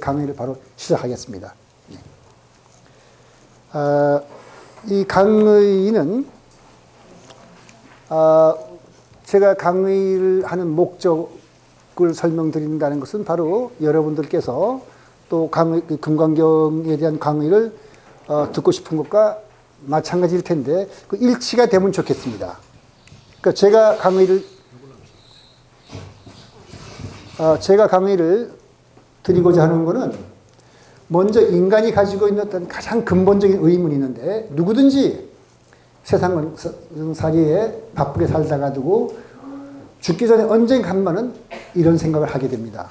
강의를 바로 시작하겠습니다. 이 강의는 제가 강의를 하는 목적을 설명드린다는 것은 바로 여러분들께서 또 금강경에 대한 강의를 듣고 싶은 것과 마찬가지일 텐데 그 일치가 되면 좋겠습니다. 그러니까 제가 강의를 드리고자 하는 것은 먼저 인간이 가지고 있는 어떤 가장 근본적인 의문이 있는데 누구든지 세상살이에 바쁘게 살다가 두고 죽기 전에 언젠가 한 번은 이런 생각을 하게 됩니다.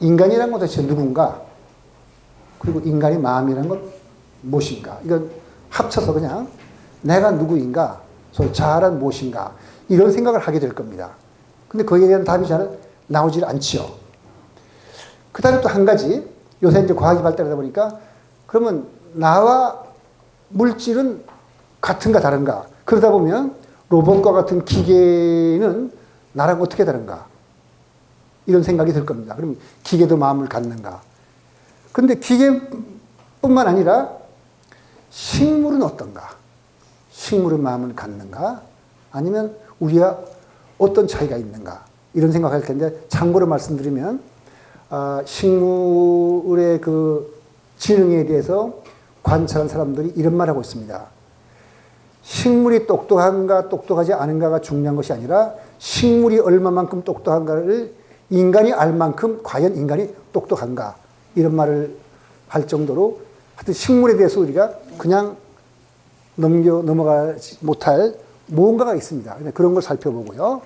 인간이란 건 도대체 누군가? 그리고 인간의 마음이란 건 무엇인가? 이건 합쳐서 그냥 내가 누구인가? 소위 자아란 무엇인가? 이런 생각을 하게 될 겁니다. 근데 거기에 대한 답이 잘 나오질 않지요. 그 다음에 또 한 가지, 요새 이제 과학이 발달하다 보니까 그러면 나와 물질은 같은가 다른가? 그러다 보면 로봇과 같은 기계는 나랑 어떻게 다른가? 이런 생각이 들 겁니다. 그럼 기계도 마음을 갖는가? 근데 기계뿐만 아니라 식물은 어떤가? 식물은 마음을 갖는가? 아니면 우리와 어떤 차이가 있는가? 이런 생각할 텐데 참고로 말씀드리면 식물의 그 지능에 대해서 관찰한 사람들이 이런 말을 하고 있습니다. 식물이 똑똑한가 똑똑하지 않은가가 중요한 것이 아니라 식물이 얼마만큼 똑똑한가를 인간이 알 만큼 과연 인간이 똑똑한가 이런 말을 할 정도로 하여튼 식물에 대해서 우리가 그냥 넘어가지 못할 무언가가 있습니다. 그런 걸 살펴보고요.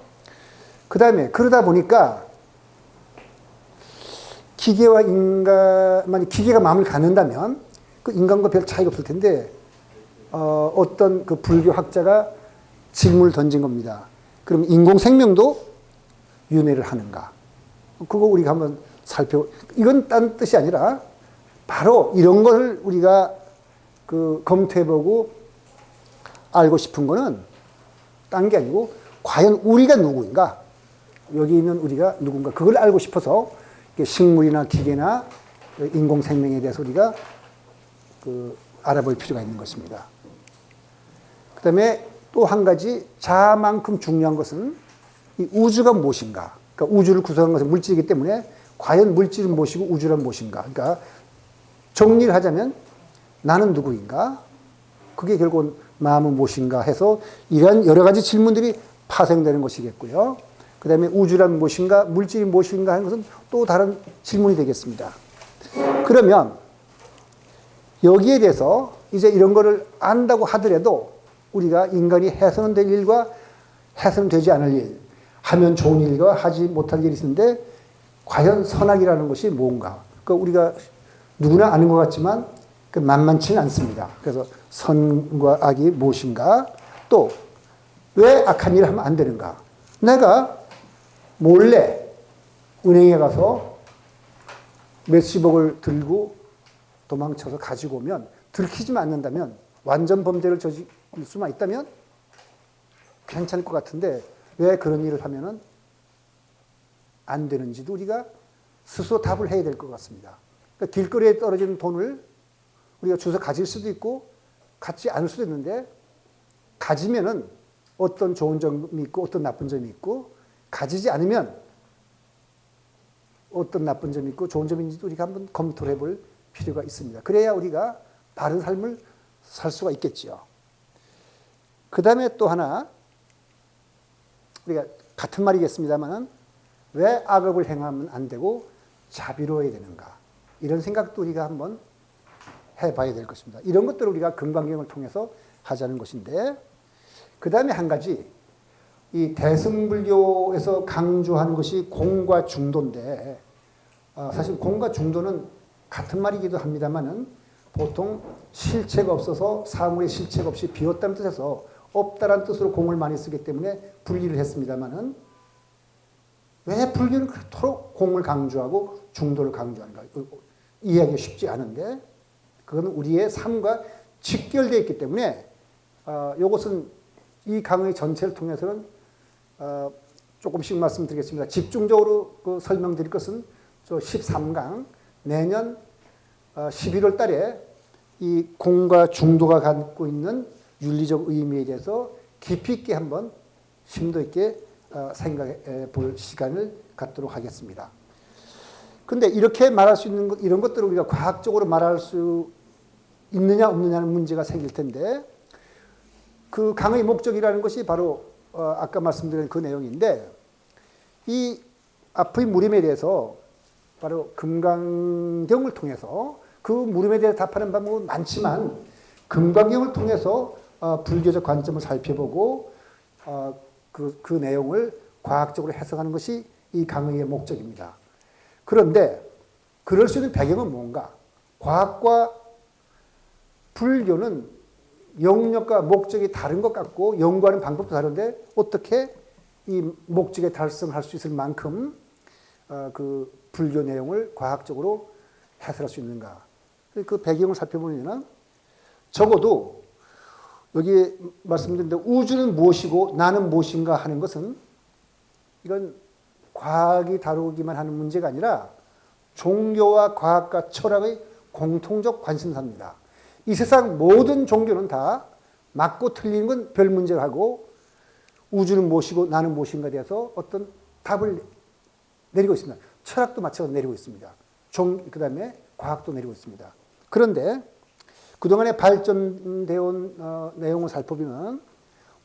그 다음에 그러다 보니까 기계와 만약 기계가 마음을 갖는다면 그 인간과 별 차이가 없을 텐데 어떤 그 불교 학자가 질문을 던진 겁니다. 그럼 인공생명도 윤회를 하는가? 그거 우리가 한번 이건 딴 뜻이 아니라 바로 이런 걸 우리가 검토해보고 알고 싶은 거는 딴 게 아니고 과연 우리가 누구인가? 여기 있는 우리가 누군가? 그걸 알고 싶어서 식물이나 기계나 인공생명에 대해서 우리가 알아볼 필요가 있는 것입니다. 그 다음에 또 한 가지 자아만큼 중요한 것은 이 우주가 무엇인가? 그러니까 우주를 구성한 것은 물질이기 때문에 과연 물질은 무엇이고 우주란 무엇인가? 그러니까 정리를 하자면 나는 누구인가? 그게 결국은 마음은 무엇인가 해서 이런 여러 가지 질문들이 파생되는 것이겠고요. 그 다음에 우주란 무엇인가? 물질이 무엇인가 하는 것은 또 다른 질문이 되겠습니다. 그러면 여기에 대해서 이제 이런 거를 안다고 하더라도 우리가 인간이 해서는 될 일과 해서는 되지 않을 일, 하면 좋은 일과 하지 못할 일이 있는데 과연 선악이라는 것이 뭔가? 그러니까 우리가 누구나 아는 것 같지만 만만치는 않습니다. 그래서 선과 악이 무엇인가? 또 왜 악한 일을 하면 안 되는가? 내가 몰래 은행에 가서 몇십억을 들고 도망쳐서 가지고 오면 들키지만 않는다면 완전 범죄를 저질 수만 있다면 괜찮을 것 같은데 왜 그런 일을 하면은 안 되는지도 우리가 스스로 답을 해야 될 것 같습니다. 그러니까 길거리에 떨어지는 돈을 우리가 주워 가질 수도 있고 갖지 않을 수도 있는데 가지면은 어떤 좋은 점이 있고 어떤 나쁜 점이 있고 가지지 않으면 어떤 나쁜 점이 있고 좋은 점이 있는지도 우리가 한번 검토를 해볼 필요가 있습니다. 그래야 우리가 바른 삶을 살 수가 있겠지요. 그 다음에 또 하나 우리가 같은 말이겠습니다만 왜 악업을 행하면 안 되고 자비로워야 되는가? 이런 생각도 우리가 한번 해봐야 될 것입니다. 이런 것들을 우리가 금강경을 통해서 하자는 것인데 그 다음에 한 가지 이 대승불교에서 강조하는 것이 공과 중도인데 사실 공과 중도는 같은 말이기도 합니다만은 보통 실체가 없어서 사물의 실체가 없이 비었다는 뜻에서 없다라는 뜻으로 공을 많이 쓰기 때문에 분리를 했습니다만은 왜 불교는 그토록 공을 강조하고 중도를 강조하는가? 이해하기가 쉽지 않은데 그건 우리의 삶과 직결되어 있기 때문에 이것은 이 강의 전체를 통해서는 조금씩 말씀드리겠습니다. 집중적으로 설명드릴 것은 저 13강 내년 11월 달에 이 공과 중도가 갖고 있는 윤리적 의미에 대해서 깊이 있게 한번 심도 있게 생각해 볼 시간을 갖도록 하겠습니다. 근데 이렇게 말할 수 있는 것, 이런 것들을 우리가 과학적으로 말할 수 있느냐 없느냐는 문제가 생길 텐데, 그 강의 목적이라는 것이 바로 아까 말씀드린 그 내용인데, 이 앞의 물음에 대해서 바로 금강경을 통해서, 그 물음에 대해서 답하는 방법은 많지만 금강경을 통해서 불교적 관점을 살펴보고 그 내용을 과학적으로 해석하는 것이 이 강의의 목적입니다. 그런데 그럴 수 있는 배경은 뭔가? 과학과 불교는 영역과 목적이 다른 것 같고 연구하는 방법도 다른데 어떻게 이 목적에 달성할 수 있을 만큼 그 불교 내용을 과학적으로 해석할 수 있는가? 그 배경을 살펴보면 적어도 여기 말씀드린 대로 우주는 무엇이고 나는 무엇인가 하는 것은 이건 과학이 다루기만 하는 문제가 아니라 종교와 과학과 철학의 공통적 관심사입니다. 이 세상 모든 종교는 다 맞고 틀리는 건 별 문제가 하고 우주는 무엇이고 나는 무엇인가에 대해서 어떤 답을 내리고 있습니다. 철학도 마찬가지로 내리고 있습니다. 그 다음에 과학도 내리고 있습니다. 그런데 그동안에 발전되어 온 내용을 살펴보면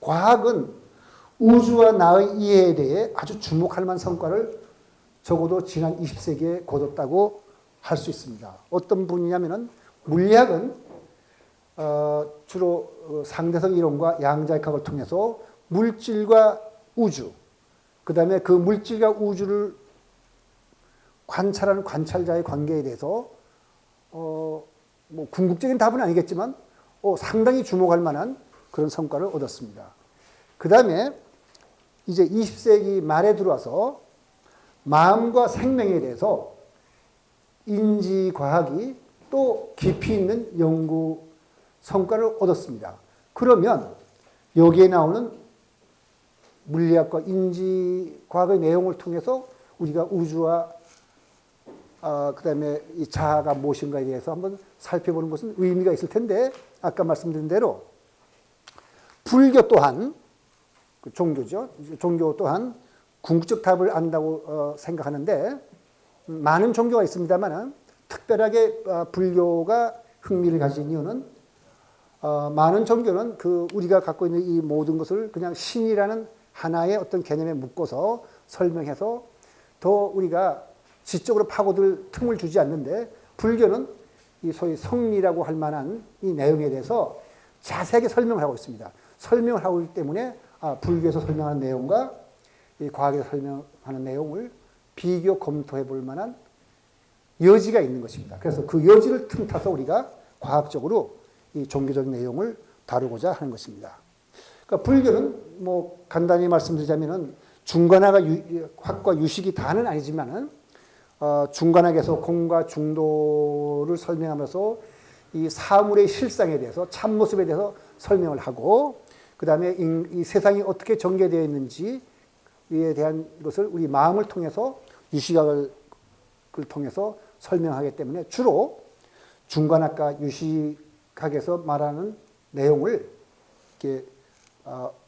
과학은 우주와 나의 이해에 대해 아주 주목할 만한 성과를 적어도 지난 20세기에 거뒀다고 할 수 있습니다. 어떤 분이냐면은 물리학은 주로 상대성 이론과 양자역학을 통해서 물질과 우주, 그 다음에 그 물질과 우주를 관찰하는 관찰자의 관계에 대해서 뭐 궁극적인 답은 아니겠지만 상당히 주목할 만한 그런 성과를 얻었습니다. 그 다음에 이제 20세기 말에 들어와서 마음과 생명에 대해서 인지과학이 또 깊이 있는 연구 성과를 얻었습니다. 그러면 여기에 나오는 물리학과 인지과학의 내용을 통해서 우리가 우주와 그 다음에 이 자아가 무엇인가에 대해서 한번 살펴보는 것은 의미가 있을 텐데, 아까 말씀드린 대로 불교 또한 그 종교죠. 종교 또한 궁극적 답을 안다고 생각하는데, 많은 종교가 있습니다만 특별하게 불교가 흥미를 가진 이유는 많은 종교는 그 우리가 갖고 있는 이 모든 것을 그냥 신이라는 하나의 어떤 개념에 묶어서 설명해서 더 우리가 지적으로 파고들 틈을 주지 않는데, 불교는 이 소위 성리라고 할 만한 이 내용에 대해서 자세하게 설명을 하고 있습니다. 설명을 하고 있기 때문에 불교에서 설명하는 내용과 이 과학에서 설명하는 내용을 비교 검토해 볼 만한 여지가 있는 것입니다. 그래서 그 여지를 틈타서 우리가 과학적으로 이 종교적인 내용을 다루고자 하는 것입니다. 그러니까 불교는 뭐 간단히 말씀드리자면은 중간학과 유식이 다는 아니지만은 중간학에서 공과 중도를 설명하면서 이 사물의 실상에 대해서 참모습에 대해서 설명을 하고, 그 다음에 이 세상이 어떻게 전개되어 있는지에 대한 것을 우리 마음을 통해서 유식학을 통해서 설명하기 때문에 주로 중간학과 유식학에서 말하는 내용을 이렇게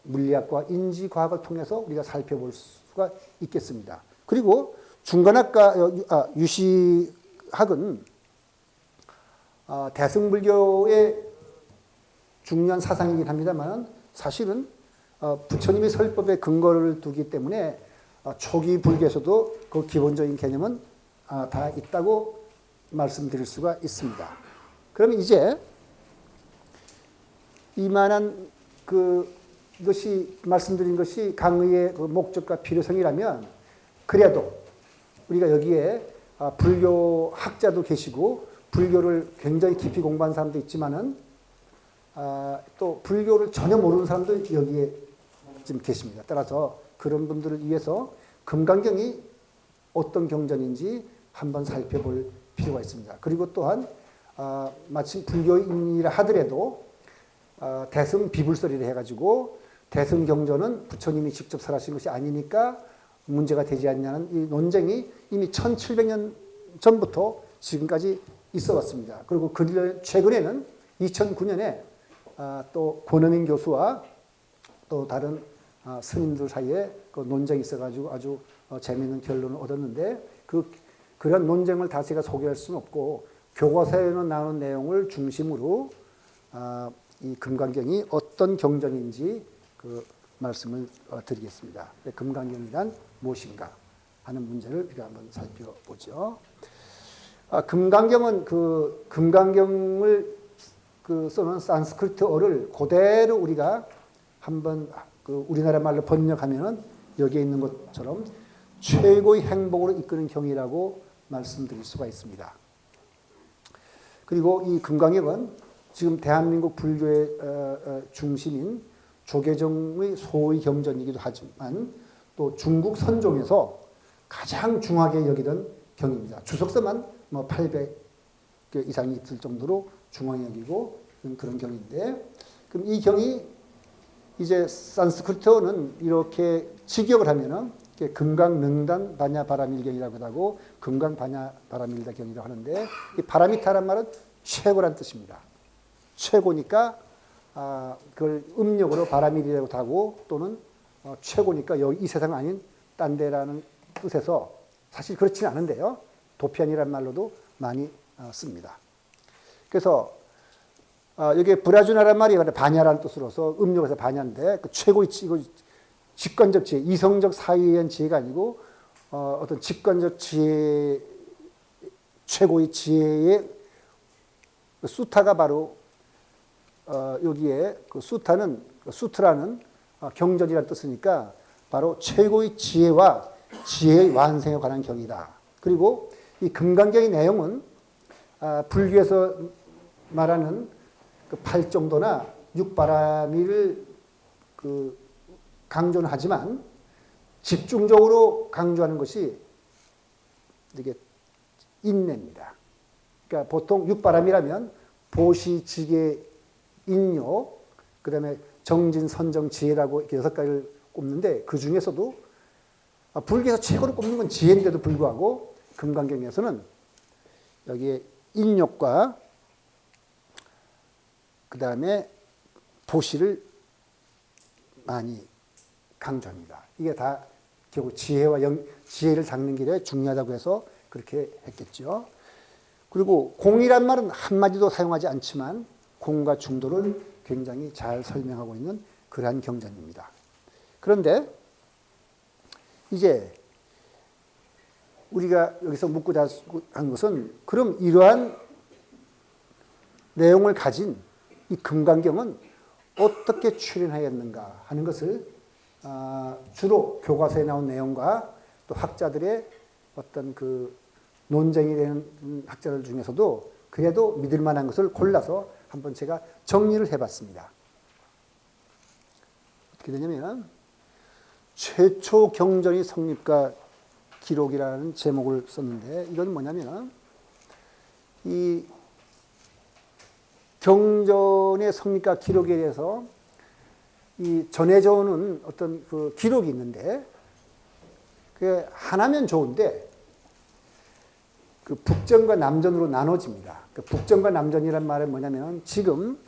물리학과 인지과학을 통해서 우리가 살펴볼 수가 있겠습니다. 그리고 중간학과 유식학은 대승불교의 중요한 사상이긴 합니다만 사실은 부처님의 설법에 근거를 두기 때문에 초기 불교에서도 그 기본적인 개념은 다 있다고 말씀드릴 수가 있습니다. 그러면 이제 이만한 이것이 말씀드린 것이 강의의 그 목적과 필요성이라면, 그래도 우리가 여기에 불교 학자도 계시고 불교를 굉장히 깊이 공부한 사람도 있지만은 또 불교를 전혀 모르는 사람도 여기에 지금 계십니다. 따라서 그런 분들을 위해서 금강경이 어떤 경전인지 한번 살펴볼 필요가 있습니다. 그리고 또한 마침 불교인이라 하더라도 대승 비불설이라 해가지고 대승 경전은 부처님이 직접 설하신 것이 아니니까 문제가 되지 않냐는 이 논쟁이 이미 1700년 전부터 지금까지 있어 왔습니다. 그리고 최근에는 2009년에 또 권은인 교수와 또 다른 스님들 사이에 그 논쟁이 있어가지고 아주 재미있는 결론을 얻었는데 그런 논쟁을 다 제가 소개할 수는 없고 교과서에는 나오는 내용을 중심으로 이 금강경이 어떤 경전인지 그 말씀을 드리겠습니다. 금강경이란 무엇인가 하는 문제를 우리가 한번 살펴보죠. 금강경은 그 금강경을 써놓은 산스크리트어를 그대로 우리가 한번 그 우리나라 말로 번역하면 여기에 있는 것처럼 최고의 행복으로 이끄는 경이라고 말씀드릴 수가 있습니다. 그리고 이 금강경은 지금 대한민국 불교의 중심인 조계종의 소의 경전이기도 하지만 또 중국 선종에서 가장 중하게 여기던 경입니다. 주석서만 뭐 800개 이상이 있을 정도로 중하게 여기고 그런 경인데, 그럼 이 경이 이제 산스크리트어는 이렇게 직역을 하면은 금강능단 바냐바라밀경이라고 하고 금강바냐바라밀다 경이라고 하는데, 이 바라미타란 말은 최고란 뜻입니다. 최고니까 그걸 음력으로 바라밀이라고도 하고 또는 최고니까 여기 이 세상 아닌 딴 데라는 뜻에서 사실 그렇지는 않은데요. 도피안이라는 말로도 많이 씁니다. 그래서 여기에 브라주나라는 말이 바냐라는 뜻으로서 음력에서 바냐인데 그 최고의 이거 직관적 지혜, 이성적 사유에 의한 지혜가 아니고 어떤 직관적 지혜, 최고의 지혜의 수타가 바로 여기에 그 수트라는 경전이라는 뜻이니까 바로 최고의 지혜와 지혜의 완성에 관한 경이다. 그리고 이 금강경의 내용은 불교에서 말하는 그 팔정도나 육바라밀을 강조는 하지만 집중적으로 강조하는 것이 이게 인내입니다. 그러니까 보통 육바람이라면 보시, 지계, 인요, 그 다음에 정진, 선정, 지혜라고 이렇게 6가지를 꼽는데 그 중에서도 불교에서 최고로 꼽는 건 지혜인데도 불구하고 금강경에서는 여기에 인욕과 그 다음에 보시를 많이 강조합니다. 이게 다 결국 지혜를 닦는 길에 중요하다고 해서 그렇게 했겠죠. 그리고 공이란 말은 한마디도 사용하지 않지만 공과 중도를 굉장히 잘 설명하고 있는 그러한 경전입니다. 그런데 이제 우리가 여기서 묻고자 한 것은 그럼 이러한 내용을 가진 이 금강경은 어떻게 출현하였는가 하는 것을 주로 교과서에 나온 내용과 또 학자들의 어떤 그 논쟁이 되는 학자들 중에서도 그래도 믿을 만한 것을 골라서 한번 제가 정리를 해봤습니다. 어떻게 되냐면 최초 경전이 성립과 기록이라는 제목을 썼는데 이건 뭐냐면 이 경전의 성립과 기록에 대해서 이 전해져 오는 어떤 그 기록이 있는데 그게 하나면 좋은데 그 북전과 남전으로 나눠집니다. 그 북전과 남전이란 말은 뭐냐면 지금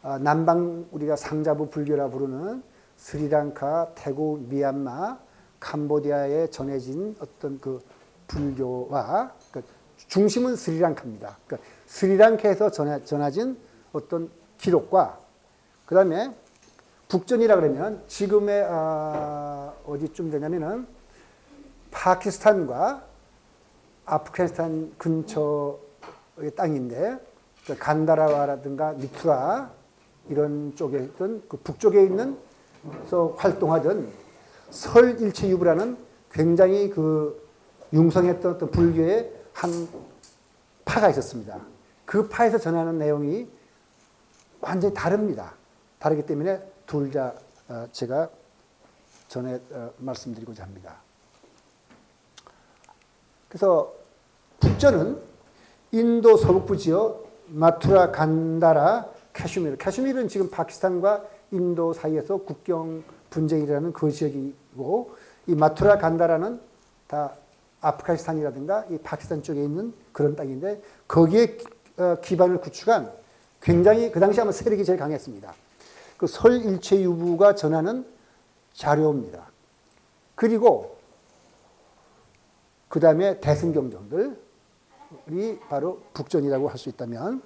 남방 우리가 상자부 불교라 부르는 스리랑카, 태국, 미얀마, 캄보디아에 전해진 어떤 그 불교와 그러니까 중심은 스리랑카입니다. 그러니까 스리랑카에서 전해진 어떤 기록과 그 다음에 북전이라 그러면 지금의 어디쯤 되냐면은 파키스탄과 아프가니스탄 근처의 땅인데 간다라와라든가 미투라 이런 쪽에 있던 그 북쪽에 있는 활동하던 설일체유부라는 굉장히 그 융성했던 어떤 불교의 한 파가 있었습니다. 그 파에서 전하는 내용이 완전히 다릅니다. 다르기 때문에 둘 다 제가 전에 말씀드리고자 합니다. 그래서 북전은 인도 서북부 지역 마투라, 간다라, 카슈미르. 카슈미르는 지금 파키스탄과 인도 사이에서 국경 분쟁이라는 그 지역이고 이 마투라 간다라는 다 아프가니스탄이라든가 이 파키스탄 쪽에 있는 그런 땅인데 거기에 기반을 구축한 굉장히 그 당시 아마 세력이 제일 강했습니다. 그 설일체유부가 전하는 자료입니다. 그리고 그 다음에 대승경전들이 바로 북전이라고 할 수 있다면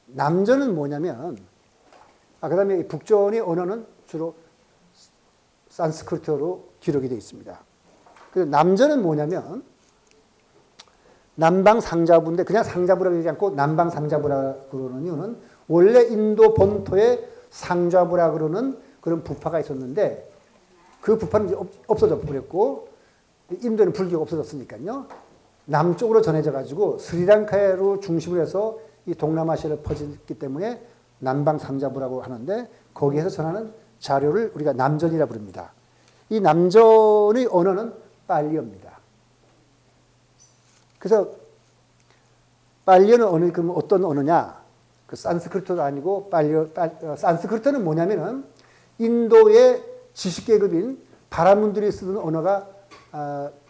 남전은 뭐냐면 그 다음에 북전의 언어는 주로 산스크리트어로 기록이 되어 있습니다. 그리고 남전은 뭐냐면 남방 상자부인데 그냥 상자부라고 하지 않고 남방 상자부라고 그러는 이유는 원래 인도 본토에 상자부라고 그러는 그런 부파가 있었는데 그 부파는 이제 없어져 버렸고 인도에는 불교가 없어졌으니까요. 남쪽으로 전해져 가지고 스리랑카로 중심으로 해서 이 동남아시아를 퍼졌기 때문에 남방 상자부라고 하는데 거기에서 전하는 자료를 우리가 남전이라 부릅니다. 이 남전의 언어는 빨리어입니다. 그래서 빨리어는 어느 그럼 어떤 언어냐? 그 산스크리트도 아니고 산스크리트는 뭐냐면은 인도의 지식 계급인 바라문들이 쓰는 언어가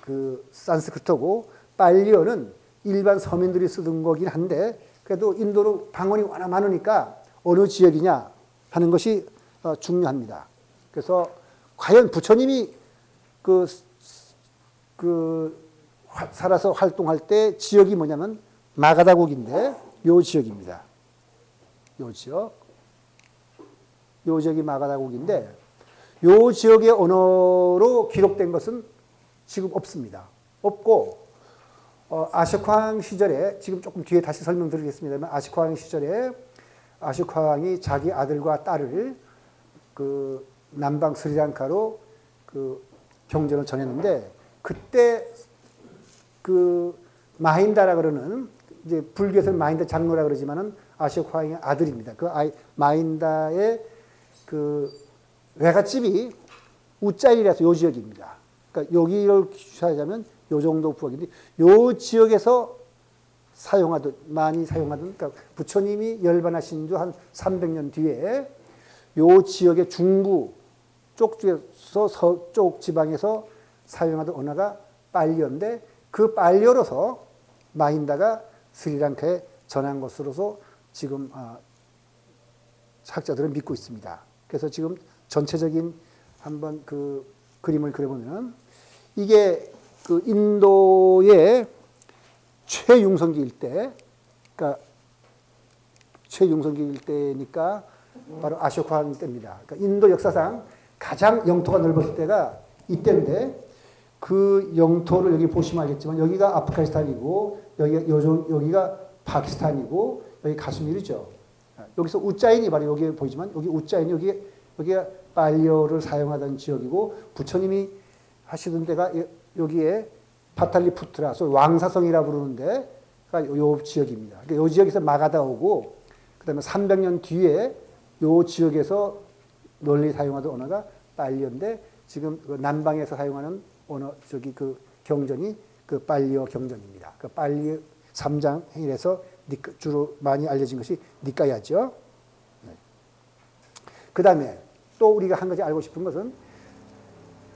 그 산스크리트고 빨리어는 일반 서민들이 쓰던 거긴 한데 그래도 인도로 방언이 워낙 많으니까 어느 지역이냐 하는 것이 중요합니다. 그래서 과연 부처님이 살아서 활동할 때 지역이 뭐냐면 마가다국인데 요 지역입니다. 요 지역이 마가다국인데 요 지역의 언어로 기록된 것은 지금 없습니다. 없고 아쇼카왕 시절에 지금 조금 뒤에 다시 설명드리겠습니다만 아쇼카왕 시절에 아쇼카왕이 자기 아들과 딸을 그 남방 스리랑카로 그 경전을 전했는데 그때 그 마힌다라 그러는 이제 불교에서는 마힌다 장로라 그러지만은 아쇼카왕의 아들입니다. 그 마힌다의 그 외갓집이 우짜일이라서 요 지역입니다. 그러니까 여기를 취하자면 요 정도 부엌인데 요 지역에서 많이 사용하던 그러니까 부처님이 열반하신 지 한 300년 뒤에 요 지역의 중부 쪽에서 서쪽 지방에서 사용하던 언어가 빨리어인데 그 빨리어로서 마힌다가 스리랑카에 전한 것으로서 지금 학자들은 믿고 있습니다. 그래서 지금 전체적인 한번 그 그림을 그려보면 이게 그 인도의 최융성기일 때, 그러니까 최융성기일 때니까 바로 아쇼카왕 때입니다. 그러니까 인도 역사상 가장 영토가 넓었을 때가 이때인데 그 영토를 여기 보시면 알겠지만 여기가 아프가니스탄이고 여기가 파키스탄이고 여기 가수밀이죠. 여기서 우짜인이 바로 여기 보이지만 여기 우짜인이 여기가 빨리어를 사용하던 지역이고 부처님이 하시던 데가 여기에 파탈리푸트라, 소위 왕사성이라 부르는데 요 지역입니다. 그러니까 요 지역에서 마가다 오고 그다음에 300년 뒤에 요 지역에서 널리 사용하던 언어가 빨리어인데 지금 그 남방에서 사용하는 언어 그 경전이 그 빨리어 경전입니다. 그 빨리 3장이라서 주로 많이 알려진 것이 니까야죠. 네. 그다음에 또 우리가 한 가지 알고 싶은 것은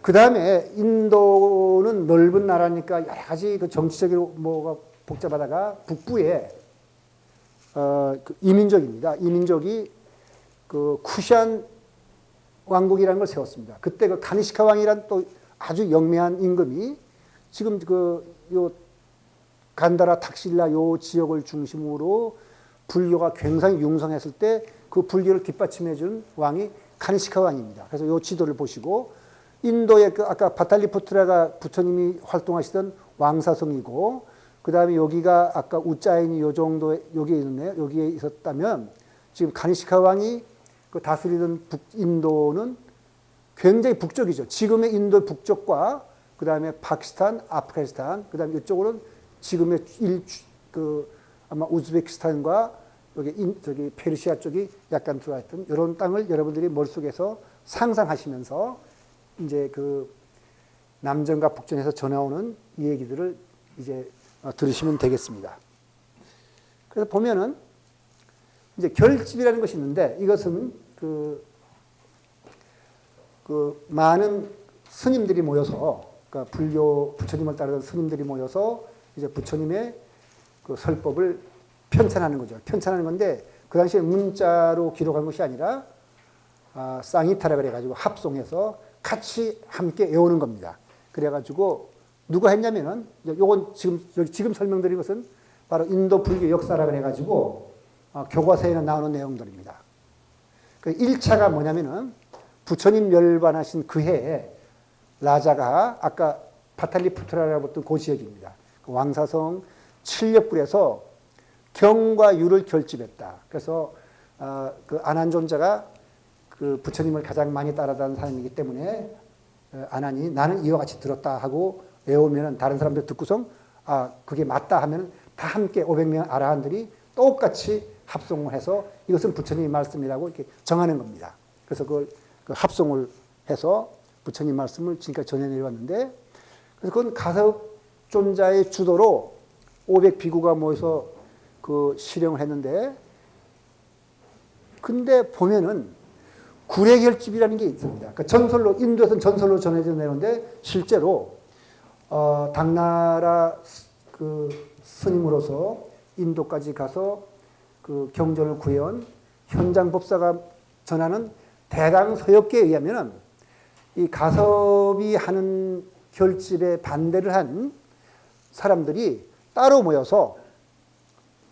그 다음에 인도는 넓은 나라니까 여러 가지 그 정치적으로 뭐가 복잡하다가 북부에 그 이민족입니다. 이민족이 그 쿠샨 왕국이라는 걸 세웠습니다. 그때 그 카니시카 왕이란 또 아주 영매한 임금이 지금 요 간다라 탁실라 요 지역을 중심으로 불교가 굉장히 융성했을 때 그 불교를 뒷받침해 준 왕이 카니시카 왕입니다. 그래서 요 지도를 보시고 인도의 그 아까 바탈리푸트라가 부처님이 활동하시던 왕사성이고 그 다음에 여기가 아까 우짜인이 요 정도에 여기에 있네요. 여기에 있었다면 지금 카니시카 왕이 그 다스리던 북인도는 굉장히 북쪽이죠. 지금의 인도 북쪽과 그 다음에 파키스탄, 아프가니스탄, 그 다음에 이쪽으로는 지금의 아마 우즈베키스탄과 저기 페르시아 쪽이 약간 들어와 있던 이런 땅을 여러분들이 머릿속에서 상상하시면서 이제 그 남전과 북전에서 전해오는 이 얘기들을 이제 들으시면 되겠습니다. 그래서 보면은 이제 결집이라는 것이 있는데 이것은 그 많은 스님들이 모여서, 그러니까 불교 부처님을 따르던 스님들이 모여서 이제 부처님의 그 설법을 편찬하는 거죠. 편찬하는 건데 그 당시에 문자로 기록한 것이 아니라 쌍이타라 그래가지고 합송해서 같이 함께 외우는 겁니다. 그래가지고 누가 했냐면은 요건 지금 설명드린 것은 바로 인도 불교 역사라 그래가지고 교과서에는 나오는 내용들입니다. 그 1차가 뭐냐면은 부처님 멸반하신 그 해에 라자가 아까 파탈리푸트라라고 했던 그 지역입니다. 그 왕사성 칠력불에서 경과 유를 결집했다. 그래서 그 안한존자가 그 부처님을 가장 많이 따라다니는 사람이기 때문에 안한이 나는 이와 같이 들었다 하고 외우면은 다른 사람들 듣고서 그게 맞다 하면 다 함께 500명 아라한들이 똑같이 합송을 해서 이것은 부처님 말씀이라고 이렇게 정하는 겁니다. 그래서 그걸 그 합송을 해서 부처님 말씀을 지금까지 전해내려왔는데 그래서 그건 가섭존자의 주도로 500비구가 모여서 그 실행을 했는데 근데 보면은 구례결집이라는 게 있습니다. 그러니까 전설로 인도에서는 전설로 전해져 내는데 실제로 당나라 그 스님으로서 인도까지 가서 그 경전을 구해온 현장 법사가 전하는 대당 서역계에 의하면은 이 가섭이 하는 결집에 반대를 한 사람들이 따로 모여서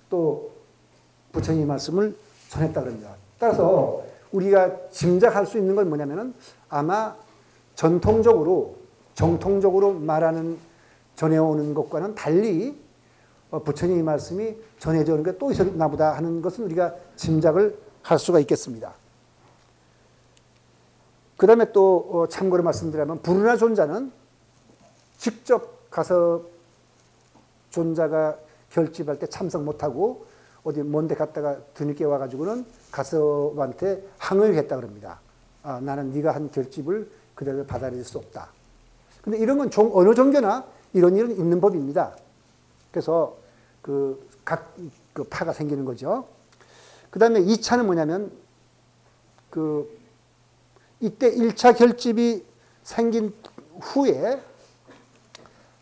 또 부처님 말씀을 전했다 그럽니다. 따라서 우리가 짐작할 수 있는 건 뭐냐면은 아마 정통적으로 말하는 전해오는 것과는 달리 부처님의 말씀이 전해져 오는 게 또 있었나 보다 하는 것은 우리가 짐작을 할 수가 있겠습니다. 그 다음에 또 참고로 말씀드리면 부르나 존자는 직접 가서 존자가 결집할 때 참석 못하고 어디 먼데 갔다가 뒤늦게 와가지고는 가섭한테 항의를 했다 그럽니다. 나는 네가 한 결집을 그대로 받아들일 수 없다. 근데 이런 건 어느 종교나 이런 일은 있는 법입니다. 그래서 각 파가 생기는 거죠. 그 다음에 2차는 뭐냐면 이때 1차 결집이 생긴 후에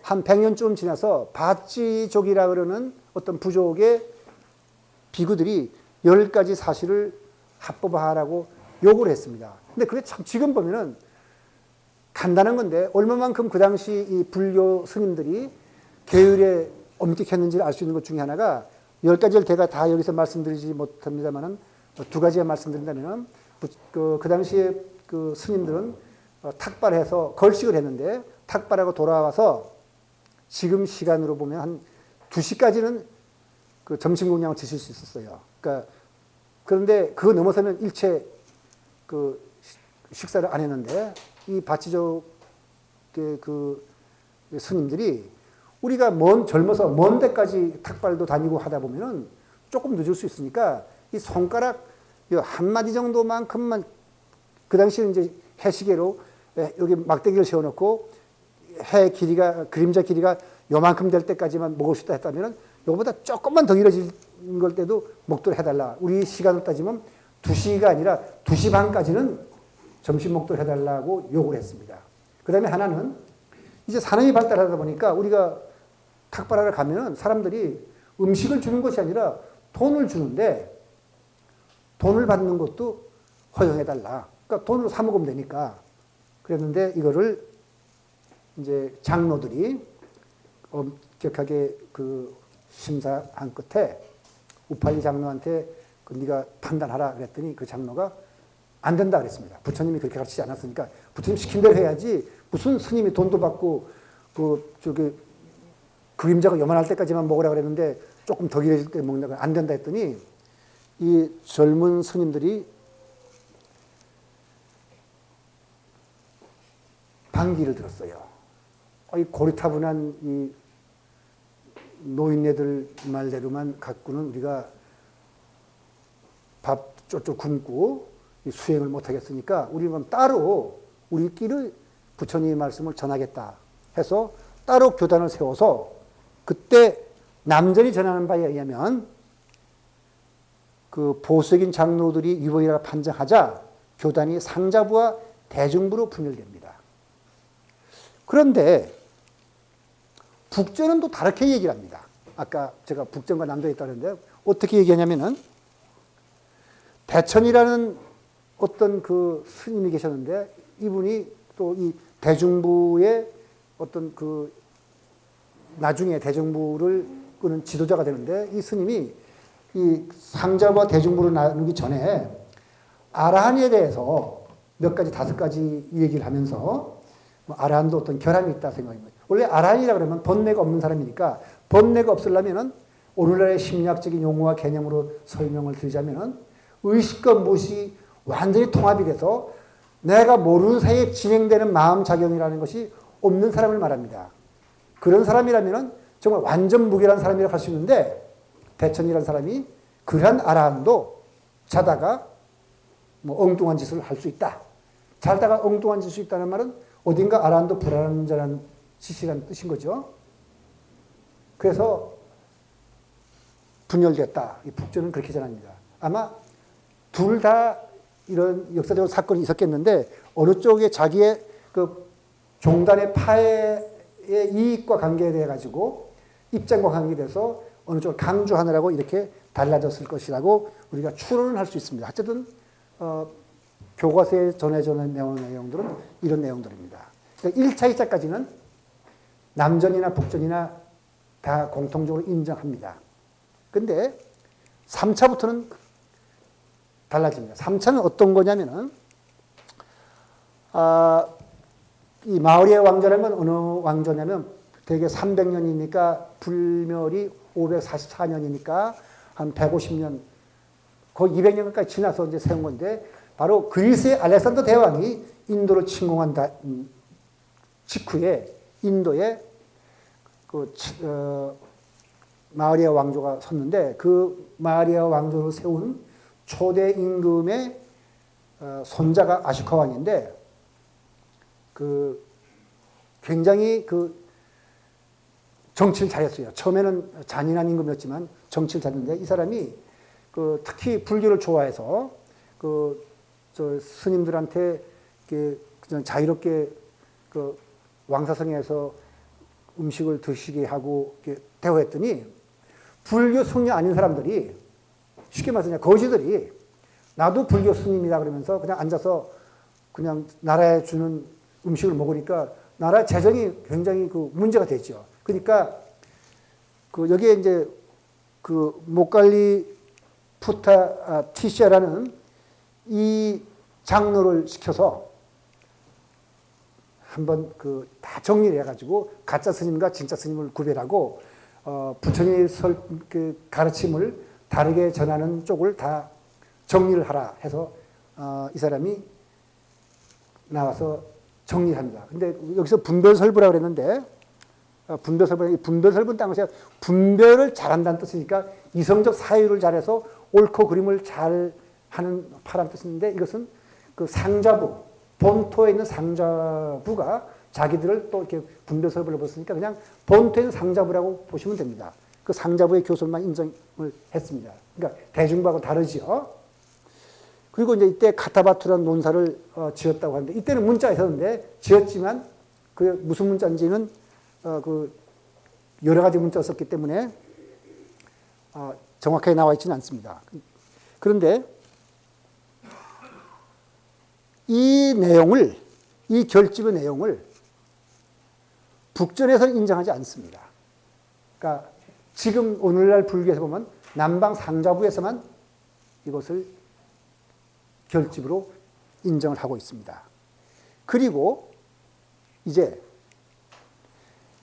한 100년쯤 지나서 바찌족이라 그러는 어떤 부족의 비구들이 10가지 사실을 합법화하라고 요구를 했습니다. 근데 그게 참 지금 보면은 간단한 건데 얼마만큼 그 당시 이 불교 스님들이 계율에 엄격했는지를 알 수 있는 것 중에 하나가 10가지를 제가 다 여기서 말씀드리지 못합니다만은 2가지만 말씀드린다면은 그 당시에 그 스님들은 탁발해서 걸식을 했는데 탁발하고 돌아와서 지금 시간으로 보면 한 2시까지는 그 점심 공양을 드실 수 있었어요. 그런데 그거 넘어서면 일체 그 식사를 안 했는데 이 바치족의 그 스님들이 우리가 젊어서 먼 데까지 탁발도 다니고 하다 보면은 조금 늦을 수 있으니까 이 손가락 한마디 정도만큼만 그 당시에 이제 해시계로 여기 막대기를 세워놓고 그림자 길이가 요만큼 될 때까지만 먹을 수 있다 했다면은 요거보다 조금만 더 길어질 걸 때도 먹도록 해달라. 우리 시간으로 따지면 2시가 아니라 2시 반까지는 점심 먹도록 해달라고 요구를 했습니다. 그 다음에 하나는 이제 산업이 발달하다 보니까 우리가 탁발하러 가면은 사람들이 음식을 주는 것이 아니라 돈을 주는데 돈을 받는 것도 허용해달라. 그러니까 돈으로 사 먹으면 되니까. 그랬는데 이거를 이제 장로들이 엄격하게 심사한 끝에 우팔리 장로한테 네가 판단하라 그랬더니 그 장로가 안 된다 그랬습니다. 부처님이 그렇게 가르치지 않았으니까 부처님 시킨 대로 해야지 무슨 스님이 돈도 받고 그림자가 요만할 때까지만 먹으라 그랬는데 조금 더 길어질 때 먹는다고 안 된다 했더니 이 젊은 스님들이 반기를 들었어요. 이 고리타분한 이 노인네들 말대로만 갖고는 우리가 밥 쪽쪽 굶고 수행을 못하겠으니까 우리는 따로 우리끼리 부처님의 말씀을 전하겠다 해서 따로 교단을 세워서 그때 남전이 전하는 바에 의하면 그 보수적인 장로들이 위법이라고 판정하자 교단이 상자부와 대중부로 분열됩니다. 그런데 북전은 또 다르게 얘기를 합니다. 아까 제가 북전과 남전이 있다는데 어떻게 얘기하냐면은 대천이라는 어떤 그 스님이 계셨는데 이분이 또 이 대중부의 어떤 그 나중에 대중부를 끄는 지도자가 되는데 이 스님이 이 상자와 대중부를 나누기 전에 아라한에 대해서 몇 가지 다섯 가지 얘기를 하면서 뭐 아라한도 어떤 결함이 있다 생각합니다. 원래 아라한이라 그러면 번뇌가 없는 사람이니까 번뇌가 없으려면은 오늘날의 심리학적인 용어와 개념으로 설명을 드리자면은 의식과 무엇이 완전히 통합이 돼서 내가 모르는 사이에 진행되는 마음작용이라는 것이 없는 사람을 말합니다. 그런 사람이라면은 정말 완전 무결한 사람이라고 할 수 있는데 대천이라는 사람이 그러한 아라한도 자다가 뭐 엉뚱한 짓을 할 수 있다. 자다가 엉뚱한 짓을 할 수 있다는 말은 어딘가 아라한도 불안전한 짓이라는 뜻인 거죠. 그래서 분열됐다. 이 북전은 그렇게 전합니다. 아마 둘 다 이런 역사적인 사건이 있었겠는데 어느 쪽에 자기의 그 종단의 파해의 이익과 관계돼 가지고 입장과 관계돼서 어느 쪽을 강조하느라고 이렇게 달라졌을 것이라고 우리가 추론을 할 수 있습니다. 어쨌든 교과서에 전해져 내용들은 이런 내용들입니다. 그러니까 1차, 2차까지는 남전이나 북전이나 다 공통적으로 인정합니다. 근데 3차부터는 달라집니다. 3차는 어떤 거냐면은, 이 마우리의 왕조라면 어느 왕조냐면 대개 300년이니까 불멸이 544년이니까 한 150년, 거의 200년까지 지나서 이제 세운 건데, 바로 그리스의 알렉산더 대왕이 인도를 침공한 직후에 인도에 마우리아 왕조가 섰는데 그 마우리아 왕조를 세운 초대 임금의 손자가 아쇼카 왕인데 굉장히 정치를 잘했어요. 처음에는 잔인한 임금이었지만 정치를 잘했는데 이 사람이 특히 불교를 좋아해서 스님들한테 그냥 자유롭게 왕사성에서 음식을 드시게 하고 대우했더니 불교 승려 아닌 사람들이 쉽게 말해서 거지들이 나도 불교 스님이다 그러면서 그냥 앉아서 그냥 나라에 주는 음식을 먹으니까 나라 재정이 굉장히 문제가 됐죠. 그러니까 여기에 이제 목갈리 티시아라는 이 장로를 시켜서 한번 다 정리를 해가지고 가짜 스님과 진짜 스님을 구별하고 부처님의 가르침을 다르게 전하는 쪽을 다 정리를 하라 해서 이 사람이 나와서 정리를 합니다. 근데 여기서 분별설부라고 그랬는데 분별설부는 당시에 분별을 잘한다는 뜻이니까 이성적 사유를 잘해서 옳고 그름을 잘 하는 파란 뜻인데 이것은 상자부, 본토에 있는 상자부가 자기들을 또 이렇게 분별설부를 벗으니까 그냥 본토에 있는 상자부라고 보시면 됩니다. 그 상자부의 교설만 인정을 했습니다. 그러니까 대중부하고 다르죠. 그리고 이제 이때 카타바투라는 논사를 지었다고 하는데 이때는 문자가 있었는데 지었지만 그 무슨 문자인지는 여러 가지 문자가 썼기 때문에 정확하게 나와 있지는 않습니다. 그런데 이 결집의 내용을 북전에서는 인정하지 않습니다. 그러니까 지금 오늘날 불교에서 보면 남방 상자부에서만 이것을 결집으로 인정을 하고 있습니다. 그리고 이제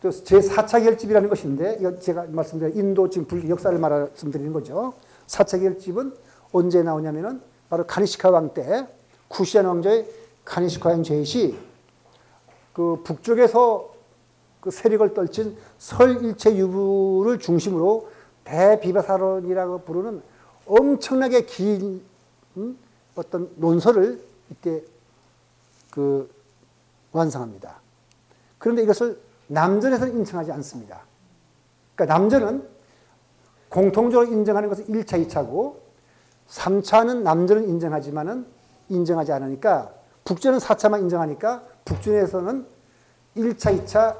또 제4차 결집이라는 것이 있는데 이거 제가 말씀드린 인도 지금 불교 역사를 말씀드리는 거죠. 4차 결집은 언제 나오냐면은 바로 카니시카 왕 때 쿠시안 왕조의 카니시카 왕 제시 북쪽에서 세력을 떨친 설일체 유부를 중심으로 대비바사론이라고 부르는 엄청나게 긴 어떤 논설을 이때 완성합니다. 그런데 이것을 남전에서는 인정하지 않습니다. 그러니까 남전은 공통적으로 인정하는 것은 1차, 2차고 3차는 남전은 인정하지만은 인정하지 않으니까 북전은 4차만 인정하니까 북전에서는 1차, 2차,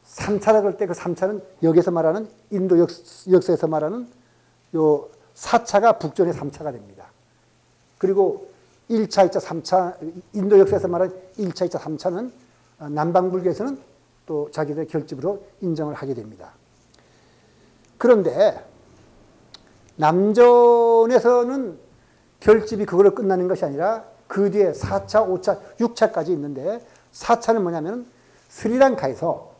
3차라 그럴 때 그 3차는 여기서 말하는 인도 역사에서 말하는 요 4차가 북전의 3차가 됩니다. 그리고 1차, 2차, 3차, 인도 역사에서 말하는 1차, 2차, 3차는 남방불교에서는 또 자기들의 결집으로 인정을 하게 됩니다. 그런데 남전에서는 결집이 그걸로 끝나는 것이 아니라 그 뒤에 4차, 5차, 6차까지 있는데 4차는 뭐냐면 스리랑카에서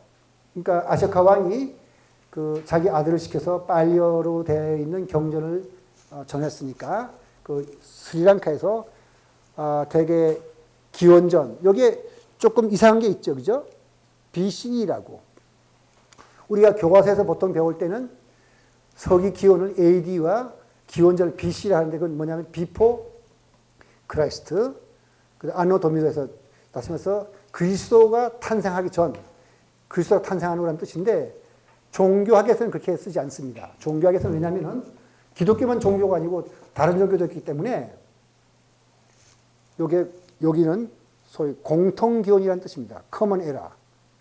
그러니까 아쇼카 왕이 그 자기 아들을 시켜서 빨리어로 되어 있는 경전을 전했으니까 그 스리랑카에서 되게 기원전 여기에 조금 이상한 게 있죠, 그죠? BCE라고 우리가 교과서에서 보통 배울 때는 서기 기원을 AD와 기원전을 BC라 하는데 그건 뭐냐면 Before Christ, 아노 도미노에서 다시면서 그리스도가 탄생하기 전, 그리스도가 탄생하는 거라는 뜻인데 종교학에서는 그렇게 쓰지 않습니다. 종교학에서는 왜냐하면 기독교만 종교가 아니고 다른 종교도 있기 때문에 여기는 소위 공통기원이라는 뜻입니다. Common Era.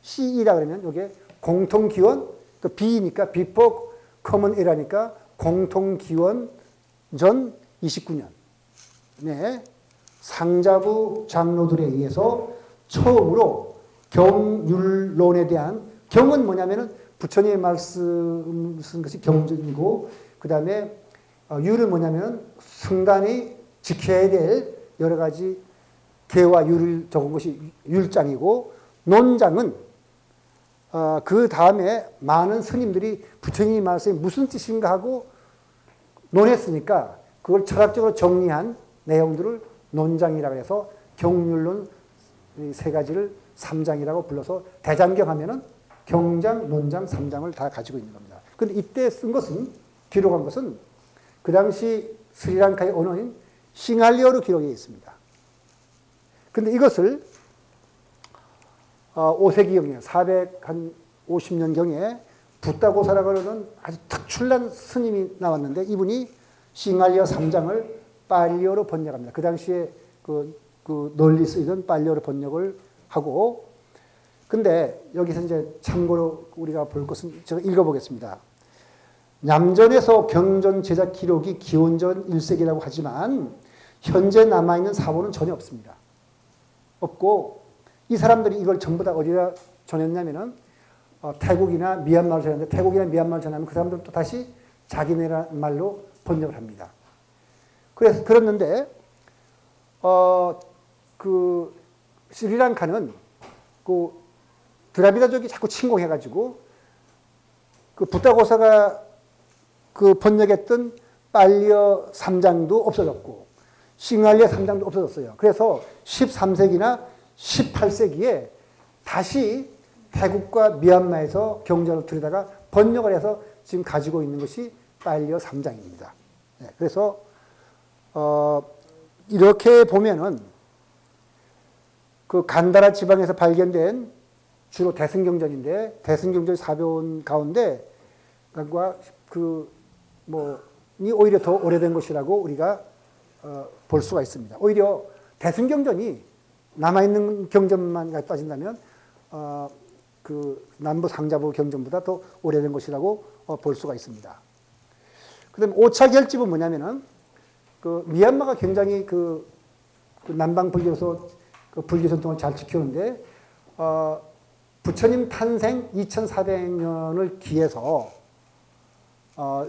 CE라 그러면 이게 공통기원, 또 B니까 Before Common Era니까 공통기원 전 29년. 네. 상자부 장로들에 의해서 처음으로 경율론에 대한 경은 뭐냐면은 부처님의 말씀 쓴 것이 경전이고 그 다음에 율은 뭐냐면은 승단이 지켜야 될 여러 가지 계와 율을 적은 것이 율장이고 논장은 그 다음에 많은 스님들이 부처님의 말씀이 무슨 뜻인가 하고 논했으니까 그걸 철학적으로 정리한 내용들을 논장이라고 해서 경률론 세 가지를 삼장이라고 불러서 대장경 하면은 경장, 논장, 삼장을 다 가지고 있는 겁니다. 그런데 이때 쓴 것은 기록한 것은 그 당시 스리랑카의 언어인 싱할리어로 기록되어 있습니다. 그런데 이것을 5세기경에 450년경에 붓다고사라고 하는 아주 특출난 스님이 나왔는데 이분이 싱할리어 3장을 빨리어로 번역합니다. 그 당시에 그 널리 쓰이던 빨리어로 번역을 하고 근데 여기서 이제 참고로 우리가 볼 것은 제가 읽어보겠습니다. 냠전에서 경전 제작 기록이 기원전 1세기라고 하지만 현재 남아있는 사본은 전혀 없습니다. 없고 이 사람들이 이걸 전부 다 어디다 전했냐면은 태국이나 미얀마로 전했는데 태국이나 미얀마로 전하면 그 사람들은 또 다시 자기네 말로 번역을 합니다. 그래서 그랬는데 그 스리랑카는 그 드라비다족이 자꾸 침공해가지고 그 붓다고사가 그 번역했던 빨리어 3장도 없어졌고 싱할리어 3장도 없어졌어요. 그래서 13세기나 18세기에 다시 태국과 미얀마에서 경전을 들여다가 번역을 해서 지금 가지고 있는 것이 빨리어 3장입니다. 네, 그래서 이렇게 보면은 그 간다라 지방에서 발견된 주로 대승경전인데 대승경전 4본 가운데 이 오히려 더 오래된 것이라고 우리가 볼 수가 있습니다. 오히려 대승경전이 남아있는 경전만 따진다면 그 남부 상자부 경전보다 더 오래된 것이라고 볼 수가 있습니다. 그다음 5차 결집은 뭐냐면은 그 미얀마가 굉장히 그 남방 불교에서 그 불교 전통을 잘 지키는데 부처님 탄생 2400년을 기해서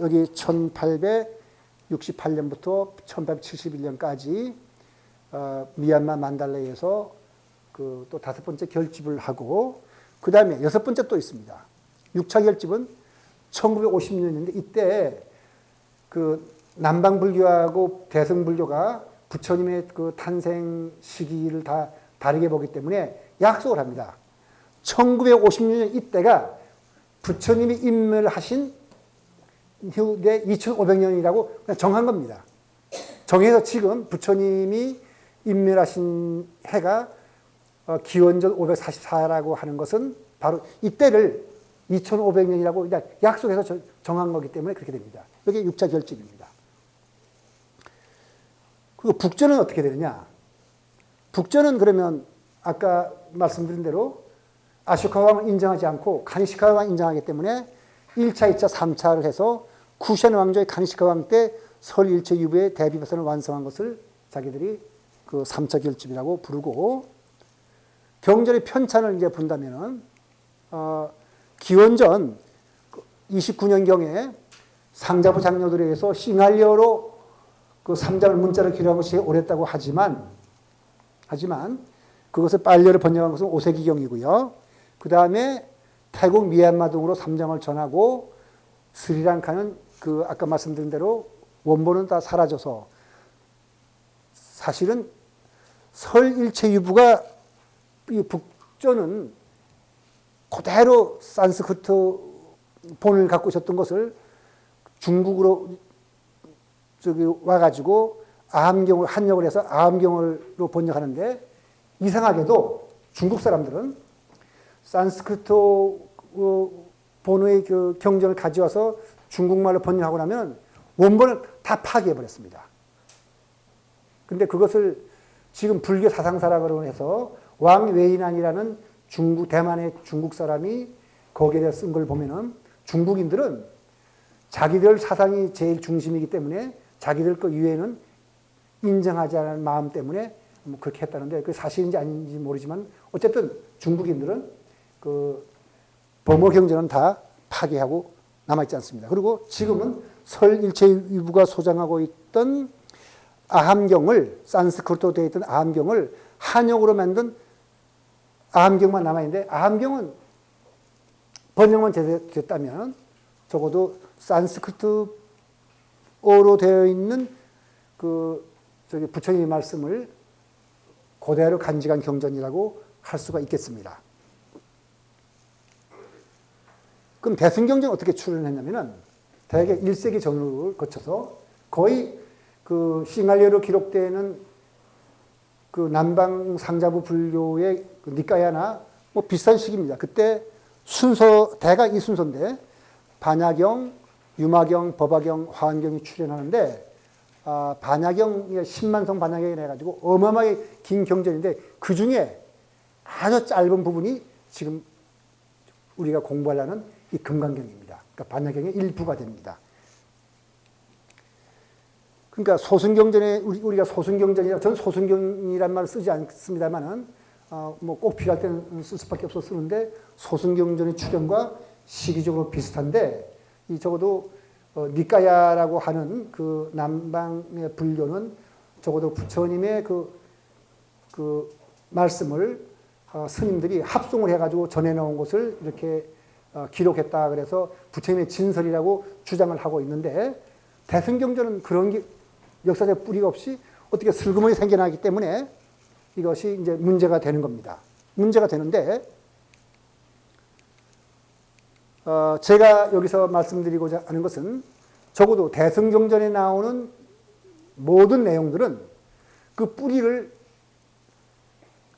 여기 1868년부터 1871년까지 미얀마 만달레에서 그 또 5번째 결집을 하고 그 다음에 6번째 또 있습니다. 6차 결집은 1950년인데 이때 그 남방불교하고 대승불교가 부처님의 그 탄생 시기를 다 다르게 보기 때문에 약속을 합니다. 1950년 이때가 부처님이 인멸하신 후대 2500년이라고 그냥 정한 겁니다. 정해서 지금 부처님이 인멸하신 해가 기원전 544라고 하는 것은 바로 이때를 2500년이라고 그냥 약속해서 정한 거기 때문에 그렇게 됩니다. 이게 6차 결집입니다. 그리고 북전은 어떻게 되느냐? 북전은 그러면 아까 말씀드린 대로 아쇼카 왕을 인정하지 않고 가니시카 왕을 인정하기 때문에 1차, 2차, 3차를 해서 쿠션 왕조의 가니시카 왕 때 설 일체 유부의 대비법선을 완성한 것을 자기들이 그 3차 결집이라고 부르고, 경전의 편찬을 이제 본다면은 기원전 29년경에 상자부 장로들에 의해서 싱할리어로 그 3장을 문자를 기록한 것이 옳았다고 하지만 그것을 빨리어로 번역한 것은 5세기경이고요. 그 다음에 태국 미얀마 등으로 3장을 전하고 스리랑카는 그 아까 말씀드린 대로 원본은 다 사라져서 사실은 설 일체 유부가 이 북조는 그대로 산스크리트 본을 갖고 있었던 것을 중국으로 와가지고 아함경을 한역을 해서 아함경으로 번역하는데, 이상하게도 중국 사람들은 산스크리트 본의 그 경전을 가져와서 중국말로 번역하고 나면 원본을 다 파괴해버렸습니다. 근데 그것을 지금 불교 사상사라고 해서 왕웨이난이라는 대만의 중국 사람이 거기에 대해서 쓴 걸 보면은 중국인들은 자기들 사상이 제일 중심이기 때문에 자기들 거 이외에는 인정하지 않는 마음 때문에 뭐 그렇게 했다는데, 그 사실인지 아닌지 모르지만 어쨌든 중국인들은 그 범어 경전은 다 파괴하고 남아있지 않습니다. 그리고 지금은 설 일체 유부가 소장하고 있던 아함경을, 산스크리트로 되어 있던 아함경을 한역으로 만든 아함경만 남아있는데, 아함경은 번역만 제대로 됐다면 적어도 산스크리트어로 되어 있는 부처님의 말씀을 그대로 간직한 경전이라고 할 수가 있겠습니다. 그럼 대승경전은 어떻게 출현했냐면은 대개 1세기 전후를 거쳐서 거의 그 싱할리어로 기록되는 그 남방 상자부 불교의 그 니까야나 뭐 비슷한 시기입니다. 그때 대가 이 순서인데 반야경, 유마경, 법화경, 화엄경이 출현하는데, 반야경이 10만성 반야경이 해가지고 어마어마하게 긴 경전인데 그 중에 아주 짧은 부분이 지금 우리가 공부하려는 이 금강경입니다. 그러니까 반야경의 일부가 됩니다. 그러니까 소승경전에 우리가 소승경전이라, 저는 소승경이란 말을 쓰지 않습니다만은 뭐 꼭 필요할 때는 쓸 수밖에 없어 쓰는데, 소승경전의 출현과 시기적으로 비슷한데, 이 적어도 니까야라고 하는 그 남방의 불교는 적어도 부처님의 그 말씀을 스님들이 합송을 해가지고 전해놓은 것을 이렇게 기록했다 그래서 부처님의 진설이라고 주장을 하고 있는데, 대승경전은 그런 게 역사적 뿌리가 없이 어떻게 슬그머니 생겨나기 때문에 이것이 이제 문제가 되는 겁니다. 문제가 되는데, 제가 여기서 말씀드리고자 하는 것은 적어도 대승경전에 나오는 모든 내용들은 그 뿌리를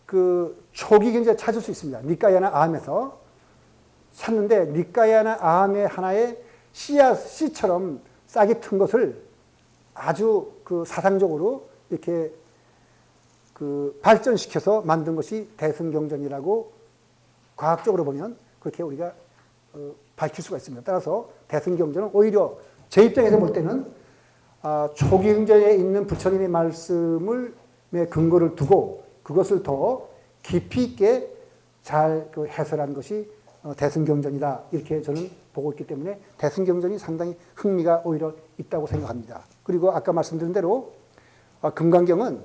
그 초기 경전에 찾을 수 있습니다. 니까야나 아함에서 찾는데, 니까야나 아함의 하나의 씨처럼 싹이 튼 것을 아주 그 사상적으로 이렇게 그 발전시켜서 만든 것이 대승경전이라고 과학적으로 보면 그렇게 우리가 밝힐 수가 있습니다. 따라서 대승경전은 오히려 제 입장에서 볼 때는 초기 경전에 있는 부처님의 말씀을 근거를 두고 그것을 더 깊이 있게 잘 해설한 것이 대승경전이다, 이렇게 저는 보고 있기 때문에 대승경전이 상당히 흥미가 오히려 있다고 생각합니다. 그리고 아까 말씀드린 대로 금강경은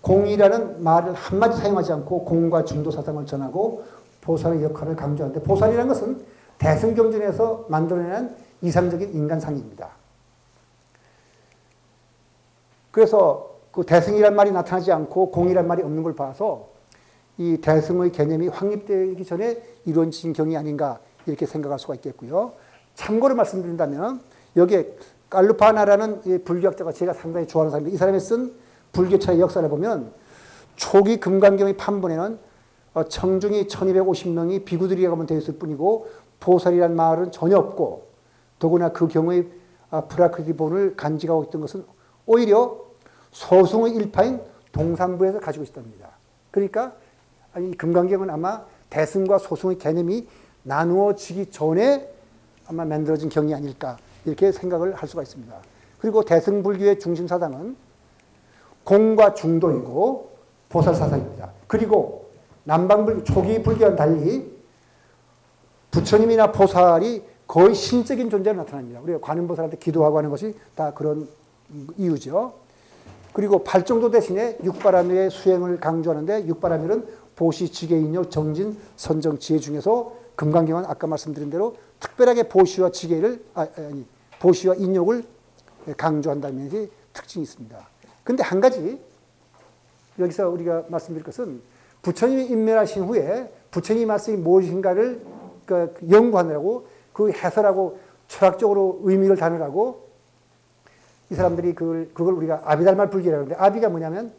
공이라는 말을 한마디 사용하지 않고 공과 중도 사상을 전하고 보살의 역할을 강조하는데, 보살이라는 것은 대승경전에서 만들어낸 이상적인 인간상입니다. 그래서 그 대승이란 말이 나타나지 않고 공이란 말이 없는 걸 봐서 이 대승의 개념이 확립되기 전에 이루어진 경이 아닌가, 이렇게 생각할 수가 있겠고요. 참고로 말씀드린다면 여기에 깔루파나라는 불교학자가 제가 상당히 좋아하는 사람인데, 이 사람이 쓴 불교차의 역사를 보면 초기 금강경의 판본에는 청중이 1250명이 비구들이라고만 되어 있을 뿐이고 보살이라는 말은 전혀 없고, 더구나 그 경우의 프라크리본을 간직하고 있던 것은 오히려 소승의 일파인 동산부에서 가지고 있답니다. 그러니까 이 금강경은 아마 대승과 소승의 개념이 나누어지기 전에 아마 만들어진 경이 아닐까 이렇게 생각을 할 수가 있습니다. 그리고 대승불교의 중심사상은 공과 중도이고 보살사상입니다. 그리고 남방불교 초기 불교와는 달리 부처님이나 보살이 거의 신적인 존재로 나타납니다. 우리가 관음보살한테 기도하고 하는 것이 다 그런 이유죠. 그리고 팔정도 대신에 육바라밀의 수행을 강조하는데 육바라밀은 보시, 지계, 인욕, 정진, 선정, 지혜 중에서 금강경은 아까 말씀드린 대로 특별하게 보시와 지계를 보시와 인욕을 강조한다는 것이 특징이 있습니다. 그런데 한 가지 여기서 우리가 말씀드릴 것은 부처님이 인멸하신 후에 부처님 말씀이 무엇인가를 연구하느라고 그 해설하고 철학적으로 의미를 다루라고 이 사람들이 그걸 우리가 아비달마 불교라고 하는데 아비가 뭐냐면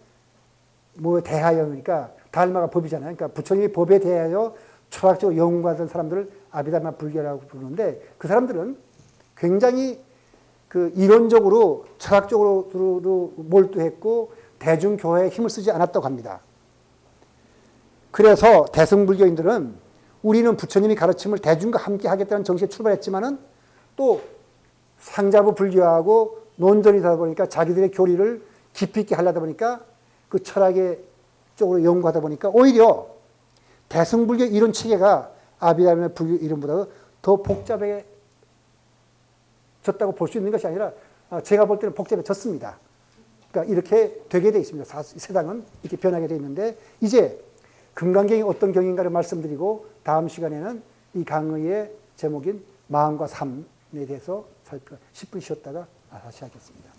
뭐 대하여니까 달마가 법이잖아요. 그러니까 부처님이 법에 대하여 철학적으로 연구하던 사람들을 아비달마 불교라고 부르는데 그 사람들은 굉장히 그 이론적으로 철학적으로 몰두했고 대중교회에 힘을 쓰지 않았다고 합니다. 그래서 대승불교인들은 우리는 부처님이 가르침을 대중과 함께 하겠다는 정신에 출발했지만은 또 상자부 불교하고 논전이다 보니까 자기들의 교리를 깊이 있게 하려다 보니까 그 철학의 쪽으로 연구하다 보니까 오히려 대승불교 이론 체계가 아비달마 불교 이론보다 더 복잡해졌다고 볼 수 있는 것이 아니라 제가 볼 때는 복잡해졌습니다. 그러니까 이렇게 되게 되어 있습니다. 세상은 이렇게 변하게 되어 있는데 이제 금강경이 어떤 경인가를 말씀드리고 다음 시간에는 이 강의의 제목인 마음과 삶에 대해서 10분 쉬었다가 다시 하겠습니다.